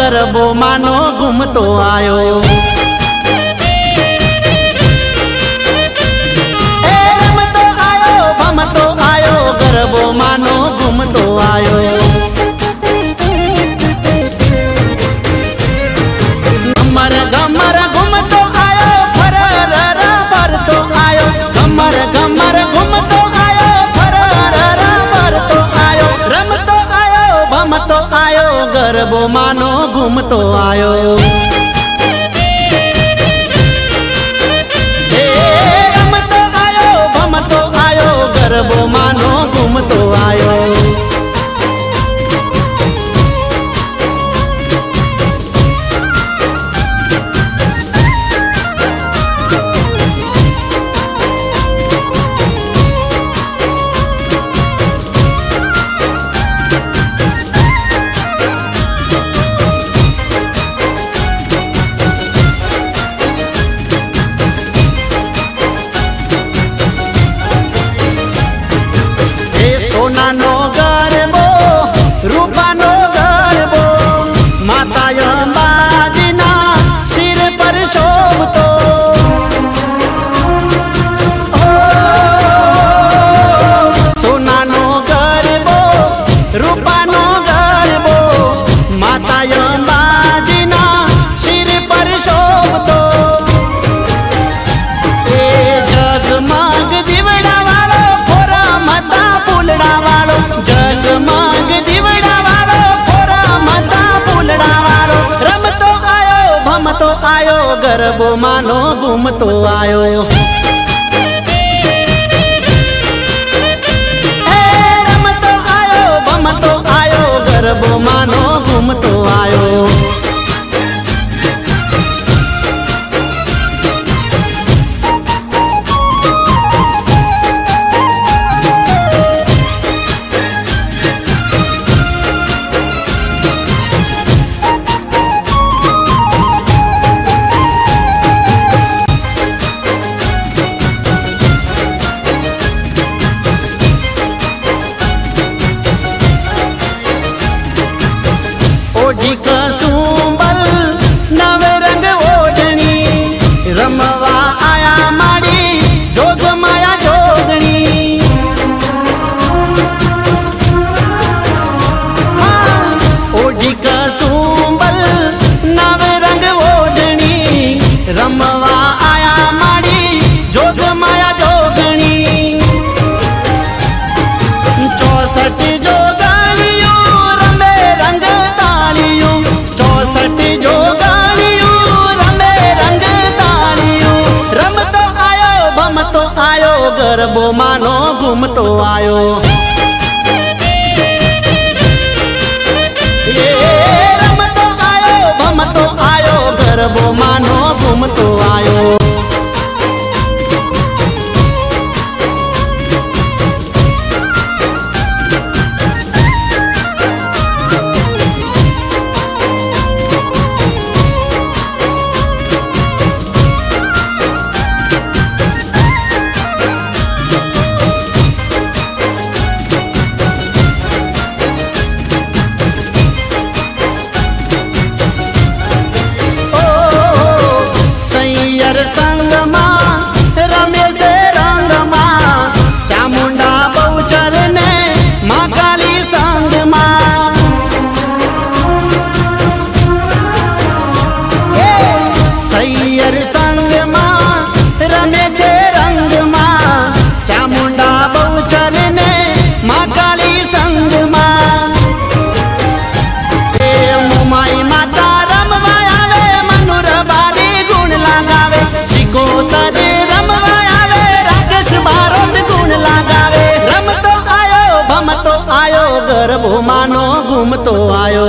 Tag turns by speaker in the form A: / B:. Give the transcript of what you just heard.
A: ગરબો માનો ઘૂમતો આયો। રમતો આયો ભમતો આયો ગરબો માનો ઘૂમતો આયો। ગમર ગમર ઘૂમતો આયો ફરર ભરતો આયો। ગમર ગમર ઘૂમતો આયો ફરર ભરતો આયો। રમતો આયો ભમતો આયો ગરબો માનો ઘૂમતો આયો। રમતો આયો ભમતો આયો ગરબો માનો ઘૂમતો આયો। સોનાનો ગરબો રૂપાનો ગરબો માતા અંબાજીના શિર પર શોભતો। સોનાનો ગરબો રૂપાનો ગરબો માતા અંબાજીના શિર પર શોભતો। એ જગમગ દીવડા વાળો ફોરા માતા ફૂલડા વાળો જગમગ દીવડા વાળો ફોરા માતા ફૂલડા વાળો। રમતો આયો ભમતો આયો ગરબો માનો ઘૂમતો આયો। રમતો આયો ભમતો આયો ગરબો માનો ઘૂમતો આયો। ओढ़ी कसुंबल नवे रंग ओढ़नी रमवा आया माड़ी जोग माया जोगनी। ओढ़ी कसुंबल नवे रंग ओढ़नी रमवा आया माड़ी जोग माया जोगनी। 64 जोगणियों रमे रंग तालियों 64 जोगणियों रमे रंग तालियों। रमतो आयो भमतो आयो गरबो मानो घूमतो आयो। रमतो आयो भमतो आयो गरबो मानो घूमतो आयो। संगमा रमेश रंगमा चामुंडा बहुचर ने माँ काली संगमा। सैयर संगमा रमेश रंगमा चामुंडा बहुचर ने माँ काली संगमा। मुमाई माता रमवा आवे मनुर बारी गुण लगावे। सिकोतरे रमवा आवे राकेश बारोट गुण लगावे। रमतो आयो भमतो आयो गरबो मानो घूमतो आयो।